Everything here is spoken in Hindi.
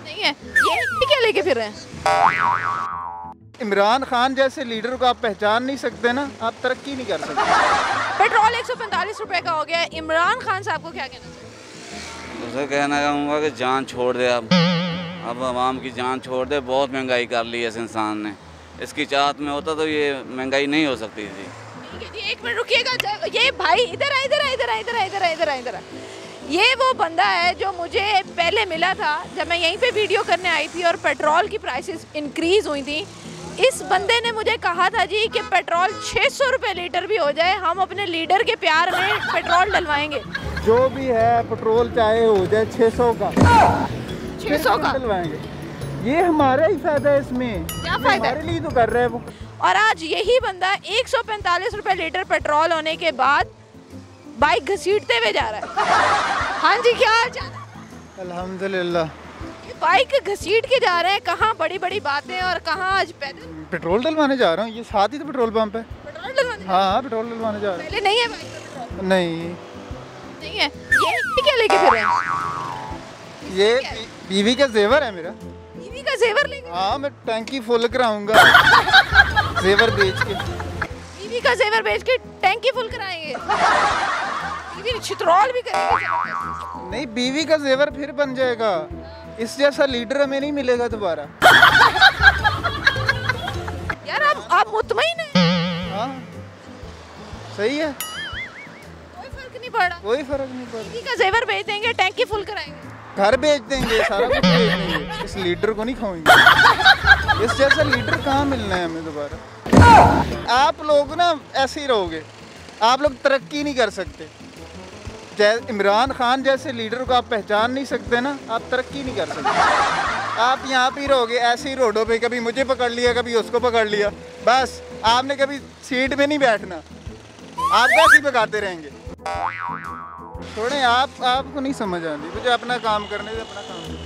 नहीं है, ये क्या लेके फिर रहे हैं? इमरान खान जैसे लीडर को आप पहचान नहीं सकते ना, आप तरक्की नहीं कर सकते। पेट्रोल 145 रुपए का हो गया है, इमरान खान साहब को क्या कहना चाहिए? उसे कहना चाहूँगा कि जान छोड़ दे अब आवाम की जान छोड़ दे। बहुत महंगाई कर ली है इस इंसान ने। इसकी चाहत में होता तो ये महंगाई नहीं हो सकती थी। ठीक है जी, एक मिनट रुकिएगा। ये भाई इधर आ, इधर आ, इधर आ, इधर आ, इधर आ, इधर आ, इधर आ। ये वो बंदा है जो मुझे पहले मिला था जब मैं यहीं पे वीडियो करने आई थी और पेट्रोल की प्राइसेस इंक्रीज हुई थी। इस बंदे ने मुझे कहा था जी कि पेट्रोल 600 रुपये लीटर भी हो जाए, हम अपने लीडर के प्यार में पेट्रोल डलवाएंगे। जो भी है पेट्रोल चाहे हो जाए 600 का, 600 का डलवाएंगे। ये हमारा ही फायदा है इसमें, क्या फायदा? हमारे लिए तो कर रहे हैं वो। और आज यही बंदा 145 रुपये लीटर पेट्रोल होने के बाद बाइक घसीटते हुए जा रहा है। हाँ जी, क्या हाल चाल है? अल्हम्दुलिल्लाह। बाइक घसीट के जा रहे हैं, कहाँ बड़ी बड़ी बातें और कहाँ आज पैदल। पेट्रोल डलवाने जा रहा हूँ, ये साथ ही तो पेट्रोल पंप है। पेट्रोल डलवाने? हाँ, पेट्रोल डलवाने जा रहा हूँ। पहले नहीं है बाइक पे पेट्रोल? नहीं है, ये क्या लेके फिर रहे हैं? ये बीवी का जेवर है मेरा। बीवी का जेवर लेके? हाँ, मैं टैंकी फुल कराऊंगा जेवर बेच के। बीवी का जेवर बेच के टैंकी फुल कराएंगे? बीवी छितरौल भी करेंगे? नहीं, बीवी का जेवर फिर बन जाएगा। इस जैसा लीडर हमें नहीं मिलेगा दोबारा। यार आप मुतमईन हैं? हाँ, सही है, कोई फर्क नहीं पड़ रहा? कोई फर्क नहीं पड़ बीवी का जेवर बेच देंगे, टैंकी फुल कराएंगे? घर बेच देंगे, सारा कुछ बेच देंगे, इस लीडर को नहीं खाएंगे। इस जैसा लीडर कहाँ मिलना है हमें दोबारा। आप लोग ना ऐसे ही रहोगे, आप लोग तरक्की नहीं कर सकते। इमरान खान जैसे लीडर को आप पहचान नहीं सकते ना, आप तरक्की नहीं कर सकते। आप यहाँ पे रहोगे ऐसे ही रोडों पे, कभी मुझे पकड़ लिया, कभी उसको पकड़ लिया, बस आपने कभी सीट में नहीं बैठना, आप ऐसे ही भगाते रहेंगे। थोड़े आपको नहीं समझ आती, मुझे अपना काम करने से अपना काम।